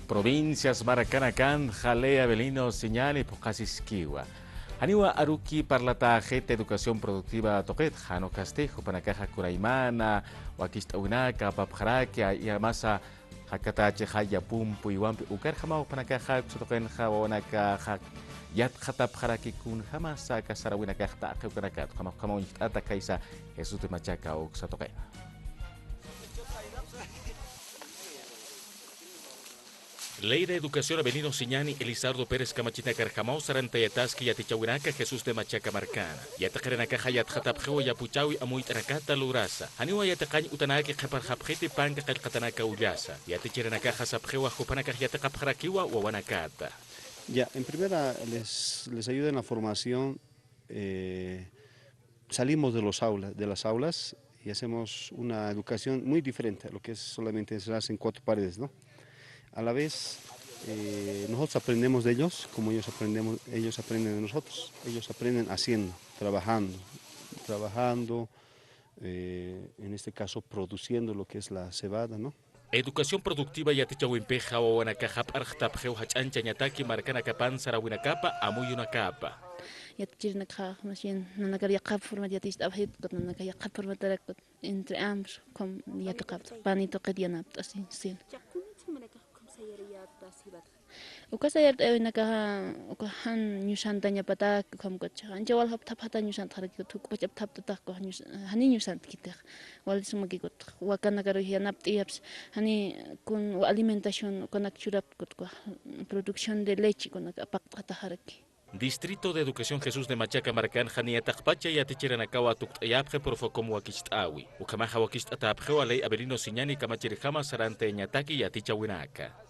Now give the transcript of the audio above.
Provincias Maracanacan, Jalea, Belino, Señal y Pocasisquiwa. Aniwa Aruki parlata jete educación productiva toquet, Jano Castejo, Panacaja Curaimana, Wakista Unaka, Papjaraki, Yamasa, Hakatache, Haya Pumpu, Iwampi, Ukarjama, Panacaja, Sotoken, Jawanaka, Yat Hatap Haraki Kun, Hamasa, Casarawina Kata, Kukanakat, Kama Atakaisa, Jesús de Machaca, Oxatoque. Ley de Educación Avelino Siñani, Elizardo Pérez Camachina Carjamau, Sarantayataski, Yatichawinaka, Jesús de Machaca Marcana. Yatacarenaka Hayat Hatapjo, Yapuchawi, Amuitanakata Lurasa. Haniwa Yatakan Utanaki, Kaparjapjeti, Panka, Kalkatanaka Ullasa. Yatichirenaka Hasapjewa, Jupanaka Yatakapjarakiwa, Wanakata. Ya, en primera les ayuda en la formación. Salimos de las aulas y hacemos una educación muy diferente a lo que es solamente encerrarse en cuatro paredes, ¿no? A la vez, nosotros aprendemos de ellos, como ellos aprenden de nosotros. Ellos aprenden haciendo, trabajando, en este caso produciendo lo que es la cebada, ¿no? Educación productiva yatichawimpeja o wanakajap arjtapjeu hachancha ñataki marcana capan sarawinacapa amuyunacapa. Yatchirnaka machine nanakariakap forma yatist abhit kot nanakariakap forma tarakot entre ambos com yatakap panito kedianap así sí. Ukasayat naka ukahan nyusantanya patak kom kocha anjawal hap tapata nyusant harakit tu kocha tap tatak ko hani nyusant kitak wal sumagi kot wakana karo hianap tiaps hani kun alimentación konak churap kot ko producción de leche konak apak kata haraki. Distrito de Educación Jesús de Machaca Marcán, Janiatakpacha y Atichiranakawa Tuktayapje Profocomo Wakistawi, Ukamaja Wakist Atapjeo Alei Avelino Siñani Kamachirihama Sarante Ñataki y Atichawinaka.